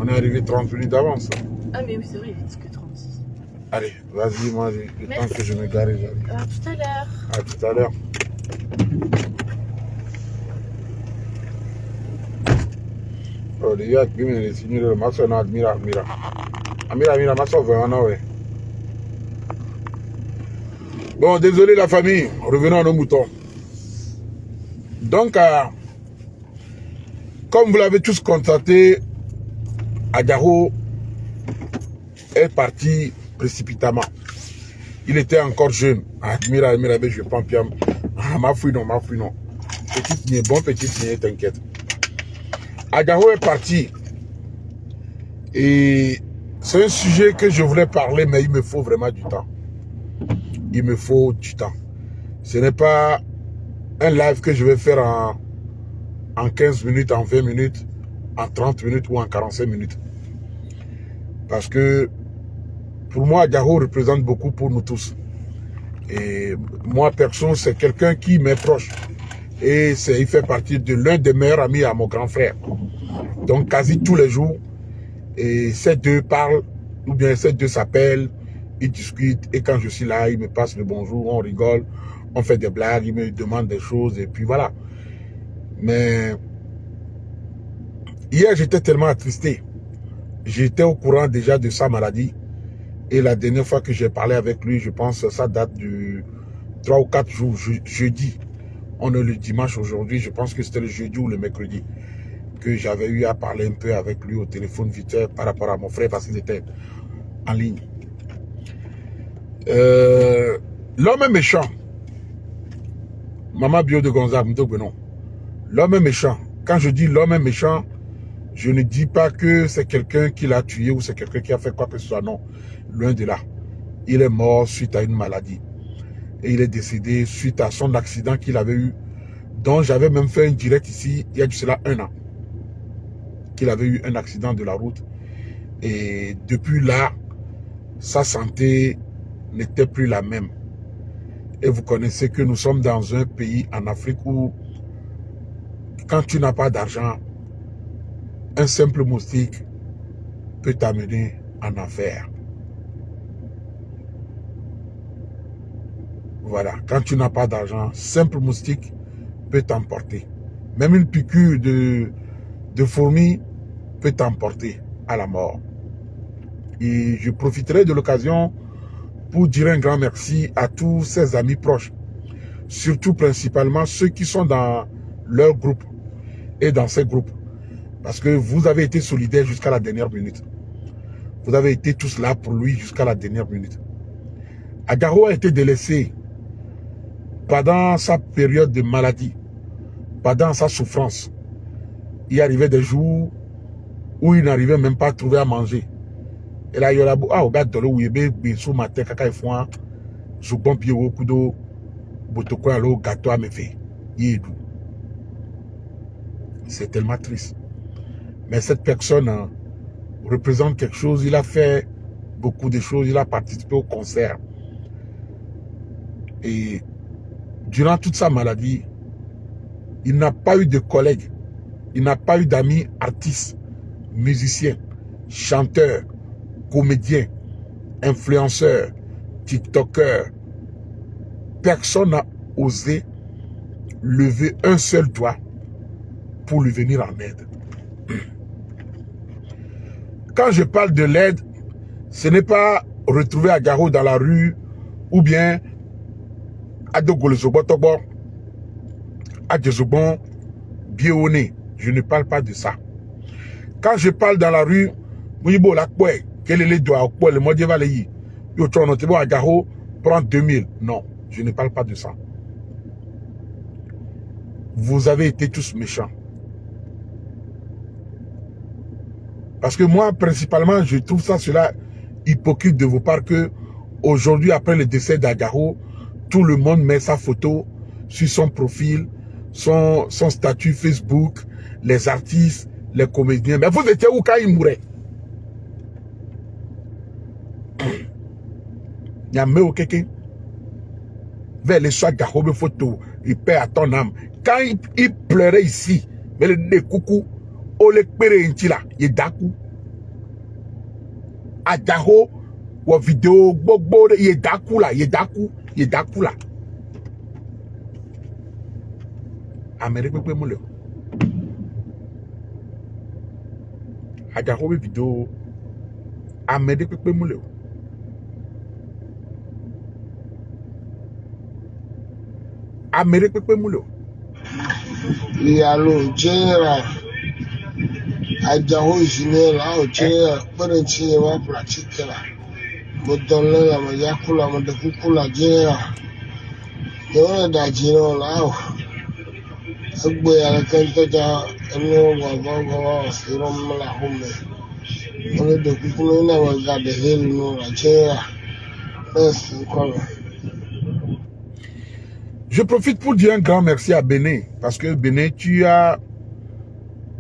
On est arrivé 30 minutes d'avance. Ah mais oui, c'est vrai, il est que 36. Allez, vas-y, moi, le temps que je me gare, j'arrive. À tout à l'heure. À tout à l'heure. Oh, les gars, qui me signé le maçon, Amira. Amira, maçon, vraiment, ouais. Bon, désolé la famille, revenons à nos moutons. Donc, comme vous l'avez tous constaté, Adjaro est parti précipitamment. Il était encore jeune. Admira, je prends bien. Ma fouille non. Petite niais, bon petite niais, t'inquiète. Adjaro est parti. Et c'est un sujet que je voulais parler, mais il me faut vraiment du temps. Il me faut du temps. Ce n'est pas un live que je vais faire en 15 minutes, en 20 minutes, en 30 minutes ou en 45 minutes. Parce que pour moi, Adjaro représente beaucoup pour nous tous. Et moi, perso, c'est quelqu'un qui m'est proche. Et il fait partie de l'un des meilleurs amis à mon grand frère. Donc, quasi tous les jours, et ces deux parlent, ou bien ces deux s'appellent, ils discutent. Et quand je suis là, ils me passent le bonjour, on rigole, on fait des blagues, ils me demandent des choses, et puis voilà. Mais hier, j'étais tellement attristé. J'étais au courant déjà de sa maladie. Et la dernière fois que j'ai parlé avec lui, je pense que ça date de 3 ou 4 jours, jeudi. On est le dimanche aujourd'hui, je pense que c'était le jeudi ou le mercredi que j'avais eu à parler un peu avec lui au téléphone vite fait par rapport à mon frère parce qu'il était en ligne. L'homme est méchant. Maman Bio de Gonzague, non. L'homme est méchant. Quand je dis l'homme est méchant, je ne dis pas que c'est quelqu'un qui l'a tué ou c'est quelqu'un qui a fait quoi que ce soit. Non, loin de là. Il est mort suite à une maladie. Et il est décédé suite à son accident qu'il avait eu, dont j'avais même fait un direct ici, il y a de cela 1 an. Qu'il avait eu un accident de la route. Et depuis là, sa santé n'était plus la même. Et vous connaissez que nous sommes dans un pays en Afrique où, quand tu n'as pas d'argent, un simple moustique peut t'amener en enfer. Voilà, quand tu n'as pas d'argent, simple moustique peut t'emporter. Même une piqûre de fourmi peut t'emporter à la mort. Et je profiterai de l'occasion pour dire un grand merci à tous ses amis proches. Surtout principalement ceux qui sont dans leur groupe et dans ces groupes. Parce que vous avez été solidaires jusqu'à la dernière minute. Vous avez été tous là pour lui jusqu'à la dernière minute. Adjaro a été délaissé pendant sa période de maladie, pendant sa souffrance. Il arrivait des jours où il n'arrivait même pas à trouver à manger. Et là, il y a au gars de l'eau, il y a sous ma tête, caca et foin, sous bon pied au couteau, botoko à l'eau, gâteau à me faire. C'est tellement triste. Mais cette personne représente quelque chose. Il a fait beaucoup de choses. Il a participé au concert. Et durant toute sa maladie, il n'a pas eu de collègues. Il n'a pas eu d'amis artistes, musiciens, chanteurs, comédiens, influenceurs, tiktokers. Personne n'a osé lever un seul doigt pour lui venir en aide. Quand je parle de l'aide, ce n'est pas retrouver Adjaro dans la rue ou bien Adogolezobotobor, Adjezobon, Bieoné. Je ne parle pas de ça. Quand je parle dans la rue, quel est le doigt, le mot de Valéi, Adjaro prend 2000. Non, je ne parle pas de ça. Vous avez été tous méchants. Parce que moi, principalement, je trouve cela hypocrite de vos part que aujourd'hui, après le décès d'Adjaro, tout le monde met sa photo sur son profil, son statut Facebook, les artistes, les comédiens. Mais vous étiez où quand il mourait? Il y a même quelqu'un vers les soins Adjaro, photo, il paie à ton âme. Quand il pleurait ici, mais le coucou, oh le père là, il dakou. Adjaho ou vidéo bobo yedaku là Amérique peut me le Adjaho vidéo Amérique peut me le Amérique peut me le Yalo Jera Adjaho Jinela o Jera Parenchi wa pratikela Modolela Mayakula Madakula Jera Yora da Jino Lao Agbe Alakanta Eno Wavawa Firom La Home Ole de Kukuna Waga de Hill no Jera Merci quoi. Je profite pour dire un grand merci à Béné, parce que Béné, tu as,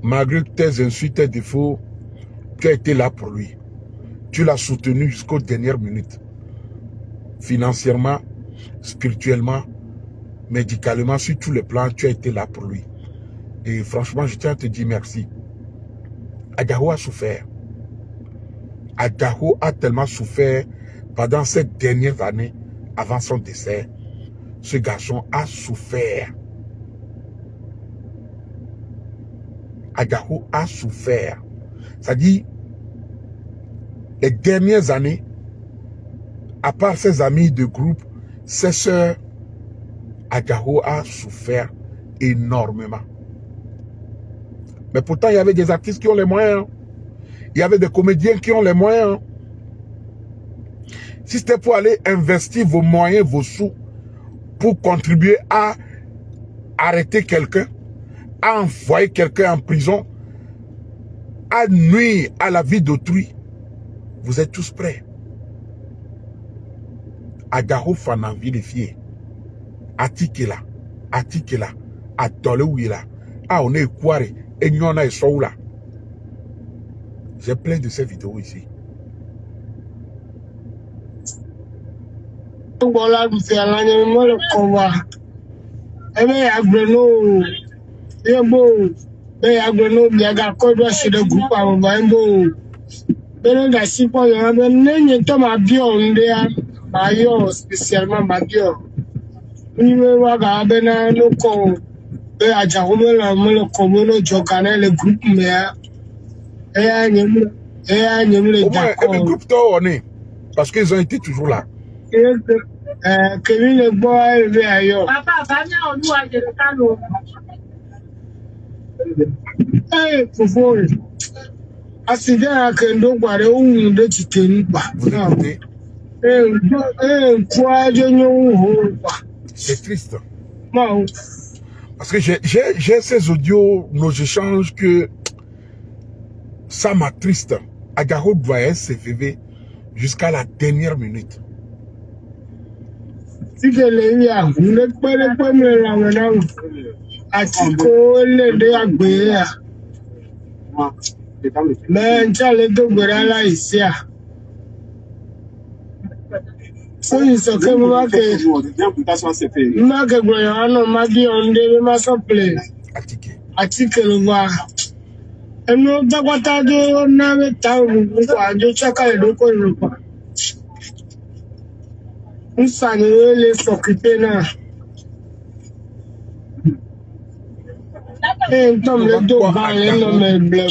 malgré tes insultes, tes défauts, tu as été là pour lui. Tu l'as soutenu jusqu'aux dernières minutes. Financièrement, spirituellement, médicalement, sur tous les plans, tu as été là pour lui. Et franchement, je tiens à te dire merci. Adjaho a souffert. Adjaho a tellement souffert pendant ces dernières années avant son décès. Ce garçon a souffert. Adjaho a souffert. C'est-à-dire, les dernières années, à part ses amis de groupe, ses sœurs, Adjaho a souffert énormément. Mais pourtant, il y avait des artistes qui ont les moyens. Il y avait des comédiens qui ont les moyens. Si c'était pour aller investir vos moyens, vos sous, pour contribuer à arrêter quelqu'un, à envoyer quelqu'un en prison, à nuire à la vie d'autrui, vous êtes tous prêts. Adjaho fana vérifier. Atikela, Atolewila, on est quoi, et n'y en a là. J'ai plein de ces vidéos ici. Bola Bisalanya Molo Kowa. Ebe Agreno, Yebo, Be Agreno, Biaga Kodwa Shida Group of Bambo. Beno da Sipo, you have a name to my bio, there, Mayo, spécialement Madio. Niwe Waga Bena Loko, Be Ajahumela Molo Komono Jokane, le groupe Mea. Le groupe on est, parce qu'ils ont été toujours là. Kevin le boy élevé ailleurs. Papa, va bien en nous à Jérusalem. Eh, Fofo. Accident à Kendo Guare ou de Titaniba. Quoi de c'est triste. Parce que j'ai ces audios, nos échanges que ça m'attriste. Adjaho doit être CVV jusqu'à la dernière minute. Si que les gars, vous ne pouvez pas me ramener à Tico, les deux à Béa. Mais tu as les deux là ici. Oui, c'est que moi que Goyano m'a dit on devait m'assembler. Attique le voir. Et nous, Bagwata de Nave Town, de Chaka et de Koyopa. Nous saluons les s'occuper là. Et nous sommes les deux gars, les nommés bleu.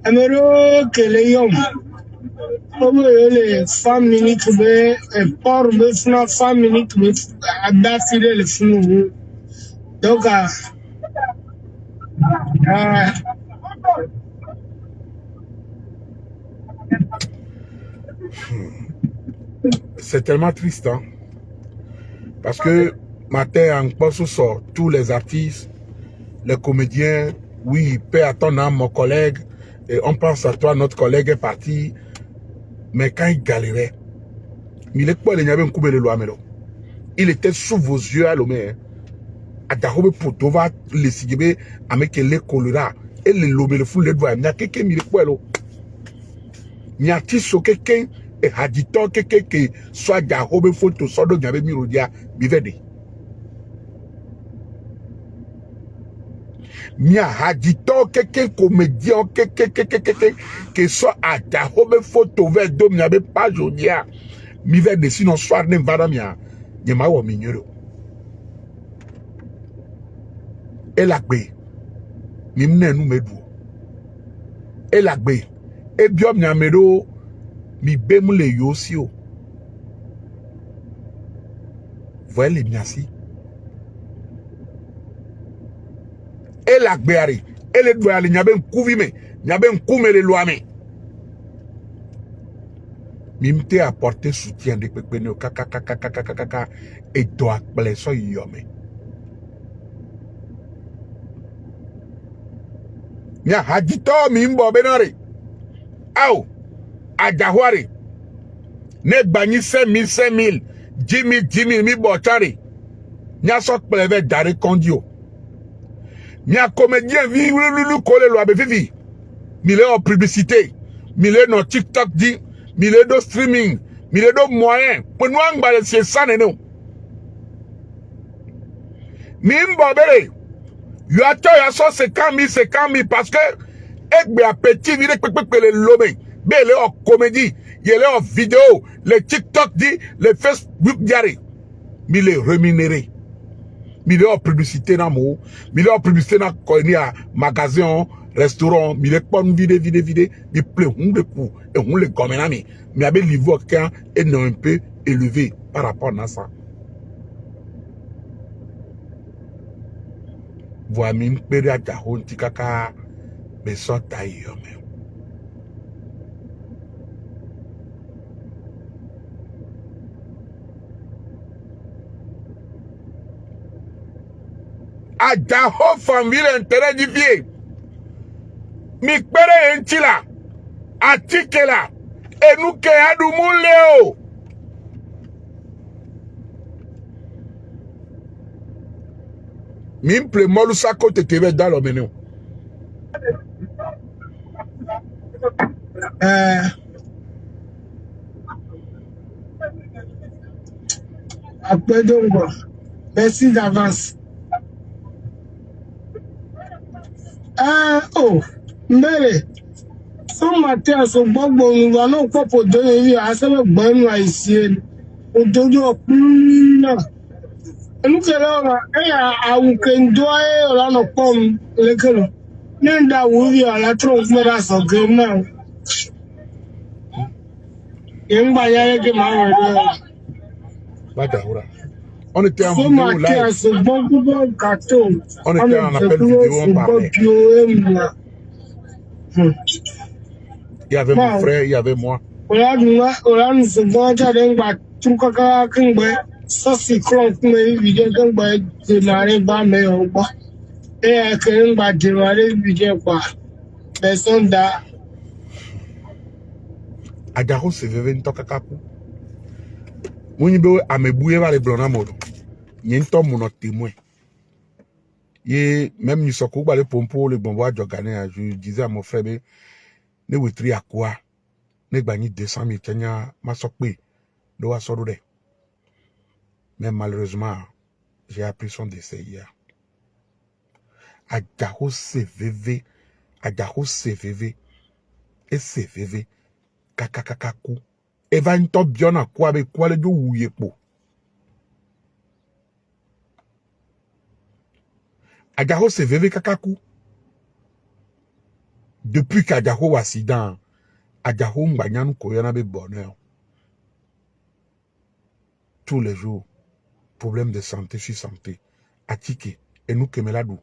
Amero que les hommes. Comme les femmes minutes, mais pour me faire 5 minutes, mais à d'affilée le fou. Donc, c'est tellement triste, hein? Parce que matin en poste sort tous les artistes, les comédiens, oui, paix à ton âme, mon collègue, et on pense à toi, notre collègue est parti. Mais quand il galérait, il était sous vos yeux à l'homme. Adjaho potova le sigebe avec les choléra et le lobé le fou le doigt. N'a que mille poelo. N'a tiso que et hadito que soit Adjaho be photo soit de gabe mirodia bivede. Mia hadito quelqu'un comédien que soit à ta home photo vers dom n'y avait pas jodia. Mi vers dessus non soir ne vada mia. N'y ma wa mignolo. Et la gbe. Mi mne nous medou. Et la gbe. Et biom n'y amedo mi bem le yosio. Voyez les miasi. Et la gbeari. Et les douali n'y a ben kouvime. N'y a ben koume les loame. Mimte apporter soutien de pépéne au kaka et doit blesser yome. Nya hadito mimbo benari. Au. Adjahwari. Ne bani 5 000, 10 000, mi botari. Nya sot pleve dare kondio. Nya comédien vi lulu kole lo abevivi. Mile en publicité. Mile no TikTok di. Mile do streaming. Mile do moyen. Pour nous en bas c'est ça non. Mimbo bere. Yato yaso 50 000 parce que ekbe appétit vide pépé le lomé. Bele en comédie. Yele en vidéo. Les TikTok dit. Les Facebook diari. Mile rémunéré. Mille en publicité dans mo, mille en publicité dans magasin, restaurant, mille pommes vide, mi plein de coups et on les gomme nami. Mais avec niveau qu'un est non un peu élevé par rapport à ça. Voix mine péré à jahon tikaka, mais sans taille même. Ajaho famille intérêt du pied. Mi pere entila. Atikela. Et nous que adu mouleo. Mim ple molu sako te tebe dans le menu. Après donc, merci d'avance. Oh, mbele. So matin, so bon, nous allons pas pour donner à ce bon haïtien. Au dodo, non. Et nous, alors, à Ukendo, là, nos pommes, les que Nenda, oui, à la trompe, mais là, son grenat. Et on va y aller que ma. On était en vidéo live. On était en appel vidéo, on parlait. Il y avait mon frère, il y avait moi. Adjahou se veve n'tokakaku. Mounibe amebouye va les blona modo. Y'ento mono témoin. Et même ni soko ba le pompo le bonbois jogane, je disais à mon frère ne wetri à quoi ne gbani 200 000 tenya ma sokpe do wa sorode. Mais malheureusement, j'ai appris son décès hier. Adjahou CVV, Adjahou CVV et CVV kakakakaku. Eva n'to bien à quoi avec quoi le do ouye po. Adjahou CVV kakaku. Depuis qu'Adjahou accident, Adjahou m'banyan koyana be bonheur. Tous les jours, problème de santé sur santé. Atike, et nous kemeladou.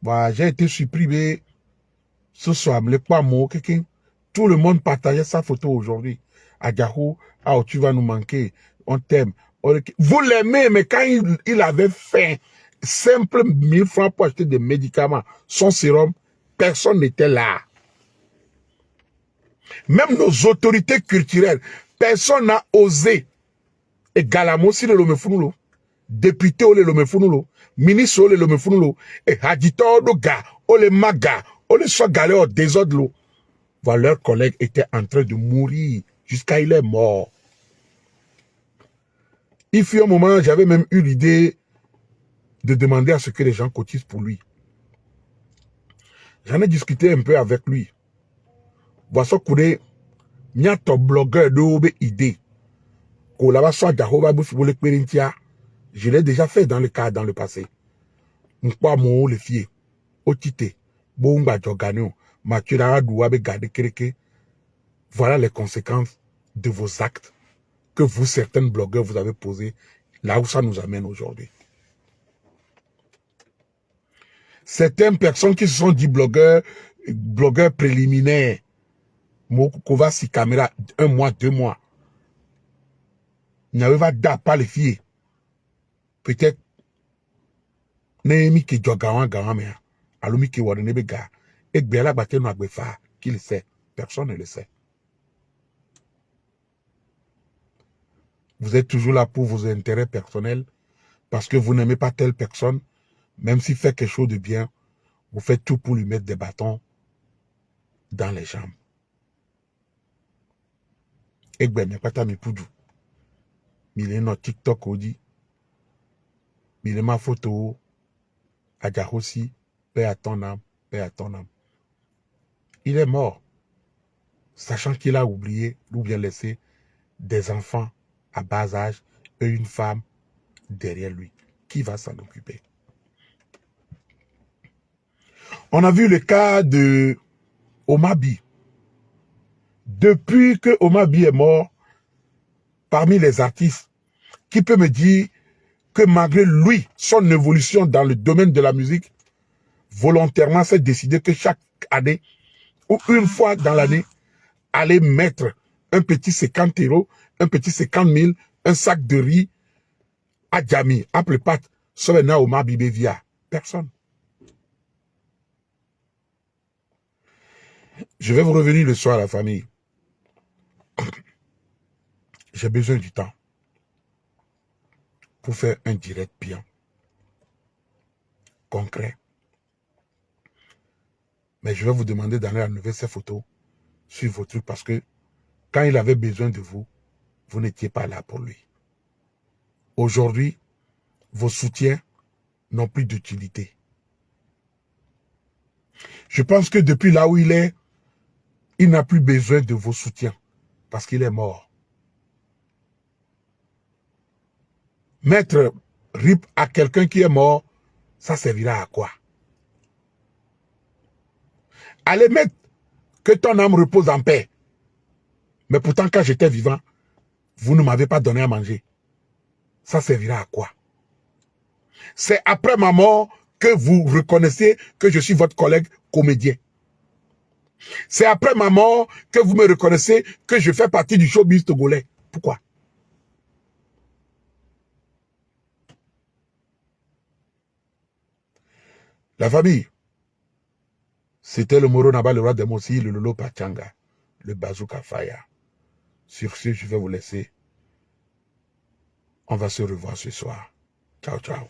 Bah, j'ai été surpris, mais ce soir, me pas mot, quelqu'un. Tout le monde partageait sa photo aujourd'hui. Adjahou, ah, tu vas nous manquer. On t'aime. Vous l'aimez, mais quand il avait faim, simple 1000 francs pour acheter des médicaments, son sérum, personne n'était là. Même nos autorités culturelles, personne n'a osé. Et Galamosi le lomefunulo, député le lomefunulo, ministre le lomefunulo, et Hadito do ga, le maga, le soit galé au désordre. Voilà, leurs collègues étaient en train de mourir jusqu'à il est mort. Il fut un moment, j'avais même eu l'idée de demander à ce que les gens cotisent pour lui. J'en ai discuté un peu avec lui. Voici que n'y a ton blogueur de idée. Je l'ai déjà fait dans le passé. Le fier. Voilà les conséquences de vos actes que vous, certains blogueurs, vous avez posés là où ça nous amène aujourd'hui. Certaines personnes qui se sont dit blogueurs préliminaires, Mokova si caméra, 1 mois, 2 mois, n'avait pas les filles. Peut-être, Némi qui jogawan garamea, alumi qui wadene bega, et bela bate no agbefa, qui le sait. Personne ne le sait. Vous êtes toujours là pour vos intérêts personnels, parce que vous n'aimez pas telle personne, même s'il fait quelque chose de bien, vous faites tout pour lui mettre des bâtons dans les jambes. Et bien, mais pas ta mi poudou. Il est notre TikTok aussi. Il est ma photo. Adja aussi. Paix à ton âme. Paix à ton âme. Il est mort. Sachant qu'il a oublié, ou bien laissé, des enfants à bas âge et une femme derrière lui. Qui va s'en occuper? On a vu le cas de Omabi. Depuis que Omabi est mort, parmi les artistes, qui peut me dire que malgré lui, son évolution dans le domaine de la musique, volontairement s'est décidé que chaque année, ou une fois dans l'année, aller mettre un petit 50 €, un petit 50 000, un sac de riz à Djami, à Plepat, sur Naoma Bibevia. Personne. Je vais vous revenir le soir à la famille. J'ai besoin du temps pour faire un direct bien, concret. Mais je vais vous demander d'aller enlever ces photos sur vos trucs parce que quand il avait besoin de vous, vous n'étiez pas là pour lui. Aujourd'hui, vos soutiens n'ont plus d'utilité. Je pense que depuis là où il est, il n'a plus besoin de vos soutiens parce qu'il est mort. Mettre RIP à quelqu'un qui est mort, ça servira à quoi? Allez mettre que ton âme repose en paix. Mais pourtant, quand j'étais vivant, vous ne m'avez pas donné à manger. Ça servira à quoi? C'est après ma mort que vous reconnaissez que je suis votre collègue comédien. C'est après ma mort que vous me reconnaissez que je fais partie du showbiz togolais. Pourquoi? La famille, c'était le Moro Naba, le roi des Mossi, le Lolo Pachanga, le Bazooka Faya. Sur ce, je vais vous laisser. On va se revoir ce soir. Ciao, ciao.